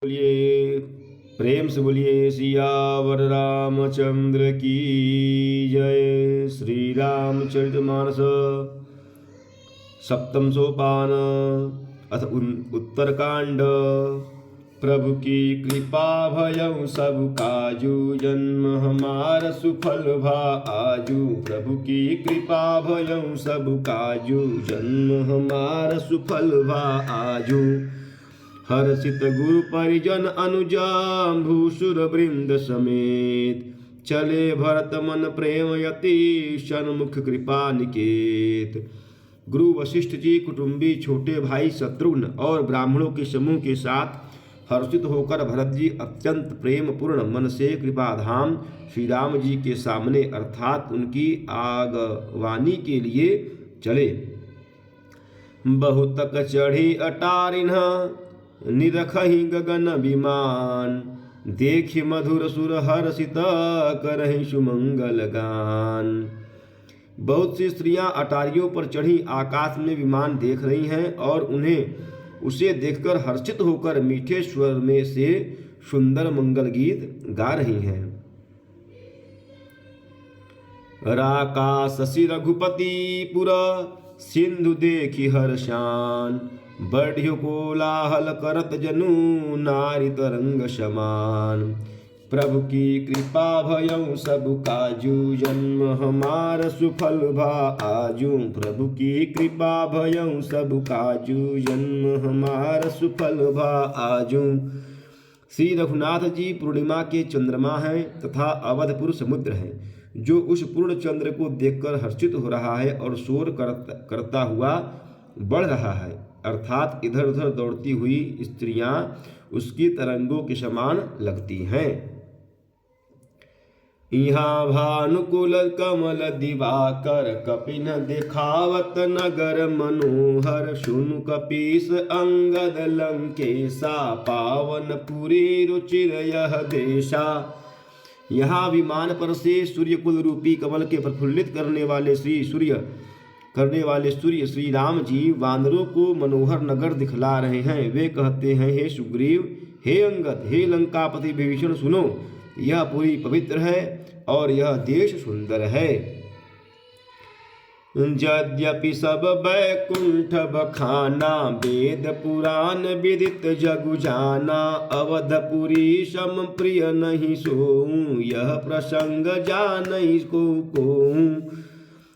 बोलिए, प्रेम से बोलिए सियावर रामचंद्र की जय। श्री रामचरितमानस सप्तम सोपान अथ उत्तरकांड। प्रभु की कृपा भयउ सब काजू, जन्म हमार सुफल भा आजू। प्रभु की कृपा भयउ सब काजू, जन्म हमार सुफल भा आजू। हर्षित गुरु परिजन अनुजा, भूसुर वृंद समेत। चले भरत मन प्रेम यति, सन्मुख कृपा निकेत। गुरु वशिष्ठ जी कुटुंबी छोटे भाई शत्रुघ्न और ब्राह्मणों के समूह के साथ हर्षित होकर भरत जी अत्यंत प्रेम पूर्ण मन से कृपाधाम श्री राम जी के सामने अर्थात उनकी आगवानी के लिए चले। बहुतक चढ़ी अटारिन, निरखहि गगन विमान। देखि मधुर सुर हर्षित, करहि सुमंगल गान। बहुत सी स्त्रियां अटारियों पर चढ़ी आकाश में विमान देख रही हैं और उन्हें उसे देखकर हर्षित होकर मीठे स्वर में से सुंदर मंगल गीत गा रही हैं। राका शशि रघुपति पुर, सिंधु देखि हर्षान। बढ़ियो कोलाहल करत जनु, नारी तरंग समान। प्रभु की कृपा भयउ सब काजू, जन्म हमार सुफल भा आजू। प्रभु की कृपा भयउ सब काजू, जन्म हमार सुफल भा आजू। श्री रघुनाथ जी पूर्णिमा के चंद्रमा हैं तथा अवधपुर समुद्र है, जो उस पूर्ण चंद्र को देखकर हर्षित हो रहा है और शोर करता हुआ बढ़ रहा है, अर्थात इधर उधर दौड़ती हुई स्त्रियां उसकी तरंगों के समान लगती हैं। यहाँ भानुकुल कमल दिवाकर, कपिन दिखावत नगर मनोहर। सुनु कपीस अंगद लंकेशा, पावन पुरी रुचिर यह देशा। यहाँ विमान पर से सूर्यकुल रूपी कमल के प्रफुल्लित करने वाले सूर्य श्री राम जी वानरों को मनोहर नगर दिखला रहे हैं। वे कहते हैं, हे सुग्रीव, हे अंगद, हे लंकापति विभीषण, सुनो, यह पूरी पवित्र है और यह देश सुंदर है। यद्यपि सब बैकुंठ बखाना, वेद पुराण विदित जगु जाना। अवधपुरी सम प्रिय नहीं सोऊं, यह प्रसंग जानई को।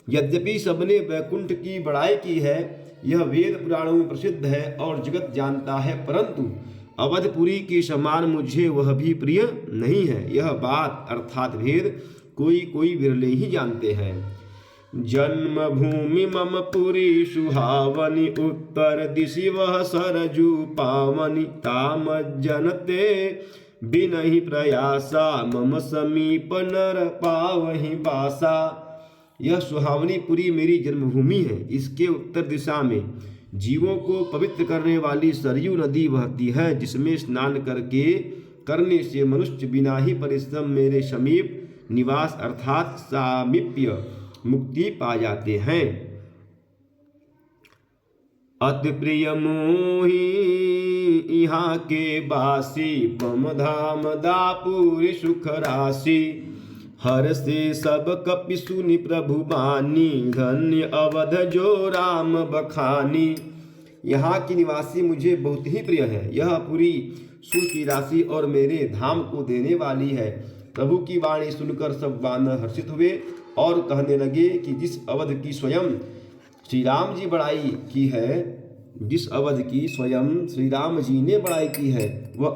यद्यपि सबने वैकुंठ की बड़ाई की है, यह वेद पुराणों में प्रसिद्ध है और जगत जानता है, परंतु अवधपुरी के समान मुझे वह भी प्रिय नहीं है। यह बात अर्थात भेद कोई कोई विरले ही जानते हैं। जन्मभूमि मम पुरी सुहावनी, उत्तर दिशि वह सरजू पावनी। ताम जनते बिनहि प्रयासा, मम समीप नर पावहि बासा। यह सुहावनी पुरी मेरी जन्मभूमि है। इसके उत्तर दिशा में जीवों को पवित्र करने वाली सरयू नदी बहती है, जिसमें स्नान करने से मनुष्य बिना ही परिश्रम मेरे समीप निवास अर्थात सामीप्य मुक्ति पा जाते हैं। अति प्रिय मोही यहाँ के बासी, पम धाम दापुरी सुख राशि। हर से सब कपि सुनि प्रभु बानी, धन्य अवध जो राम बखानी। यहाँ की निवासी मुझे बहुत ही प्रिय है। यह पूरी सुख की राशि और मेरे धाम को देने वाली है। प्रभु की वाणी सुनकर सब वानर हर्षित हुए और कहने लगे कि जिस अवध की स्वयं श्री राम जी बड़ाई की है, जिस अवध की स्वयं श्री राम जी ने बड़ाई की है, वह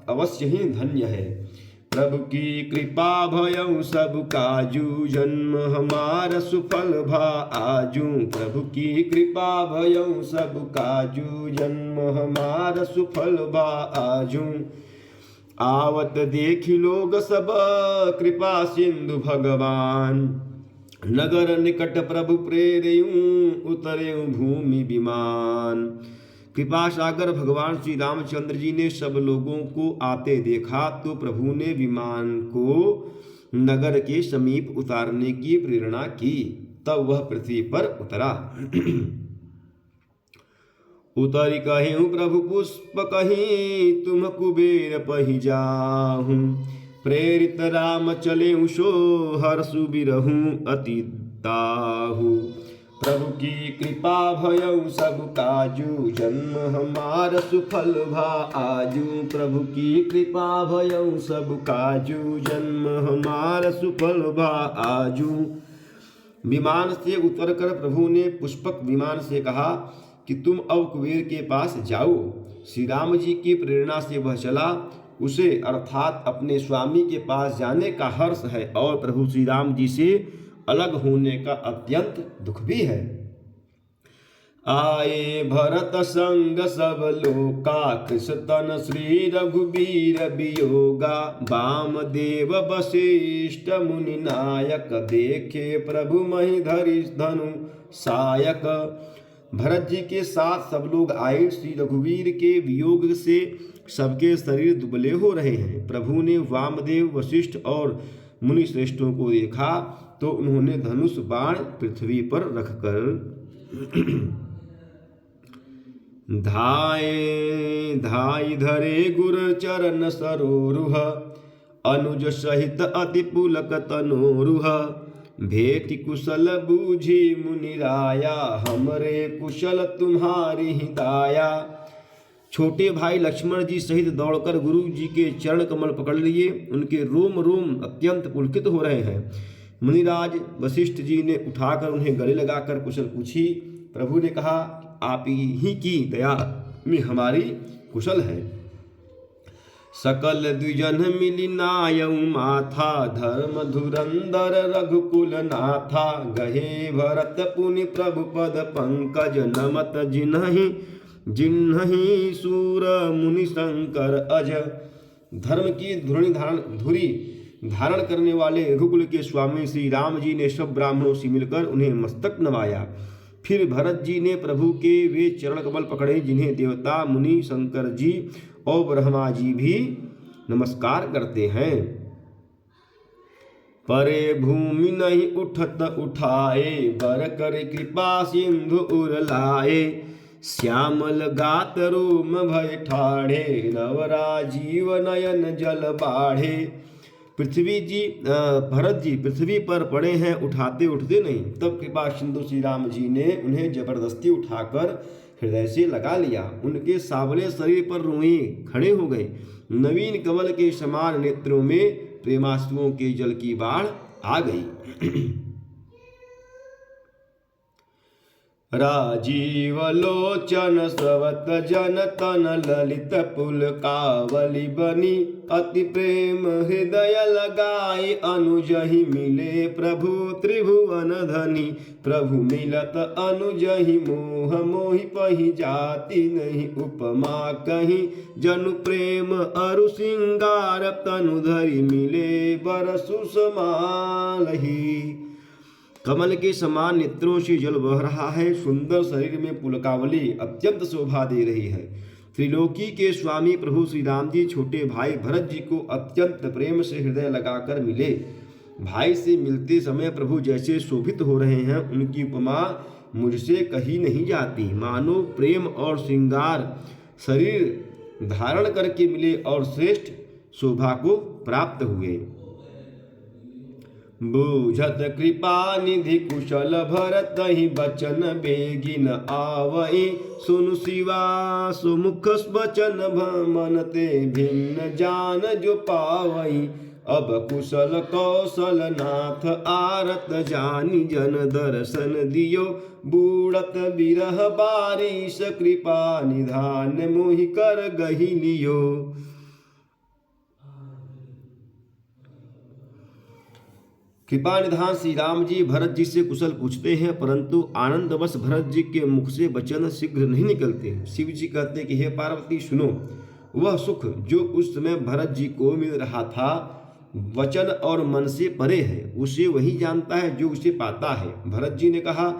अवश्य ही धन्य है। प्रभु की कृपा भयउ सब काजू, जन्म हमार सुफल भा आजू। प्रभु की कृपा भयउ सब काजू, जन्म हमार सुफल भा आजू। आवत देखि लोग सब, कृपा सिंधु भगवान। नगर निकट प्रभु प्रेरयूं, उतरें भूमि विमान। कृपा सागर भगवान श्री रामचंद्र जी ने सब लोगों को आते देखा, तो प्रभु ने विमान को नगर के समीप उतारने की प्रेरणा की। तब वह पृथ्वी पर उतरा। उतरि कहूँ प्रभु पुष्प कहीं तुम कुबेर पहि जाहूँ। प्रेरित राम चले सो हर्षु बिरहूँ अति ताहू। प्रभु की कृपा भयउ सब काजू जन्म हमार सुफल भा आजू। प्रभु की कृपा भयउ सब काजू जन्म हमार सुफल भा आजू। विमान से उतरकर प्रभु ने पुष्पक विमान से कहा कि तुम अब कुबेर के पास जाओ। श्री राम जी की प्रेरणा से वह चला। उसे अर्थात अपने स्वामी के पास जाने का हर्ष है और प्रभु श्री राम जी से अलग होने का अत्यंत दुख भी है। आए भरत संग सब लोका कृष्ण श्री रघुबीर वियोगा। वामदेव वशिष्ठ मुनि नायक देखे प्रभु महि धरि धनु सायक। भरत जी के साथ सब लोग आए। श्री रघुवीर के वियोग से सबके शरीर दुबले हो रहे हैं। प्रभु ने वामदेव वशिष्ठ और मुनि श्रेष्ठों को देखा तो उन्होंने धनुष बाण पृथ्वी पर रखकर धाये धाई धरे गुर चरण सरोरुह। अनुज सहित अति पुलक तनोरुह। भेटि कुशल बूझी मुनिराया हमरे कुशल तुम्हारी हिदाया। छोटे भाई लक्ष्मण जी सहित दौड़कर गुरु जी के चरण कमल पकड़ लिए। उनके रोम रोम अत्यंत पुलकित हो रहे हैं। मुनिराज वशिष्ठ जी ने उठाकर उन्हें गले लगाकर कुशल पूछी। प्रभु ने कहा आप ही की दया में हमारी कुशल है। सकल द्विजन मिली नायऊ माथा धर्म धुरंधर रघुकुल नाथा। गहे भरत पुनि प्रभु पद पंकज नमत जिन्हि सूर मुनि शंकर अज। धर्म की धुरी धारण करने वाले रघुकुल के स्वामी श्री राम जी ने सब ब्राह्मणों से मिलकर उन्हें मस्तक नवाया। फिर भरत जी ने प्रभु के वे चरण कमल पकड़े जिन्हें देवता मुनि शंकर जी और ब्रह्मा जी भी नमस्कार करते हैं। परे भूमि नहीं उठत उठाए बर कर कृपा सिंधु उरलाए। श्यामल गात रोम भय ठाढ़े नवराजीव नयन जल बाढ़े। पृथ्वी जी भरत जी पृथ्वी पर पड़े हैं उठाते उठते नहीं। तब कृपा सिंधु श्री राम जी ने उन्हें जबरदस्ती उठाकर हृदय से लगा लिया। उनके सावले शरीर पर रोएं खड़े हो गए। नवीन कमल के समान नेत्रों में प्रेमाश्रुओं के जल की बाढ़ आ गई। राजीव लोचन स्रवत जन तन ललित पुल कावली बनी। अति प्रेम हृदय लगाए अनुजहि मिले प्रभु त्रिभुवन धनी। प्रभु मिलत अनुजहि मोह मोहि पहि जाति नहीं उपमा कहीं। जनु प्रेम अरु सिंगार तनु धरि मिले बरसु समालही। कमल के समान नेत्रों से जल बह रहा है। सुंदर शरीर में पुलकावली अत्यंत शोभा दे रही है। त्रिलोकी के स्वामी प्रभु श्री राम जी छोटे भाई भरत जी को अत्यंत प्रेम से हृदय लगाकर मिले। भाई से मिलते समय प्रभु जैसे शोभित हो रहे हैं उनकी उपमा मुझसे कही नहीं जाती। मानो प्रेम और श्रृंगार शरीर धारण करके मिले और श्रेष्ठ शोभा को प्राप्त हुए। बूझत कृपा निधि कुशल भरत ही बचन बेगिन आवई। सुनु शिवा सुमुख बचन मनते भिन्न जान जो पावई। अब कुशल कौशल नाथ आरत जानी जन दर्शन दियो। बूढ़त बिरह बारिश कृपा निधान मोहि कर गही लियो। कृपा निधान श्री राम जी भरत जी से कुशल पूछते हैं परंतु आनंदवश भरत जी के मुख से वचन शीघ्र नहीं निकलते। शिव जी कहते कि हे पार्वती सुनो, वह सुख जो उस समय भरत जी को मिल रहा था वचन और मन से परे है। उसे वही जानता है जो उसे पाता है। भरत जी ने कहा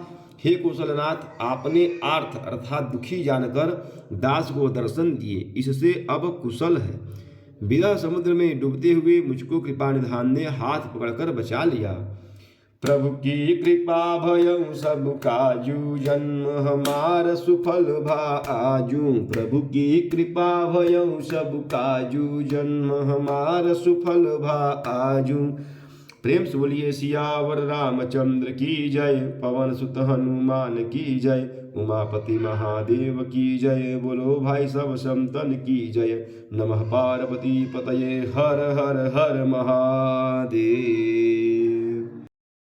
हे कौशलनाथ, आपने आर्थ अर्थात दुखी जानकर दास को दर्शन दिए, इससे अब कुशल है। विरह समुद्र में डूबते हुए मुझको कृपा निधान ने हाथ पकड़कर बचा लिया। प्रभु की कृपा भयउ सब काजू, जन्म हमार सुफल भा आजू। प्रभु की कृपा भयउ सब काजू, जन्म हमार सुफल भा आजू। प्रेम से बोलिए सियावर रामचंद्र की जय, पवन सुत हनुमान की जय, उमापति महादेव की जय। बोलो भाई सब संतन की जय। नमः पार्वती पतये, हर हर हर महादेव।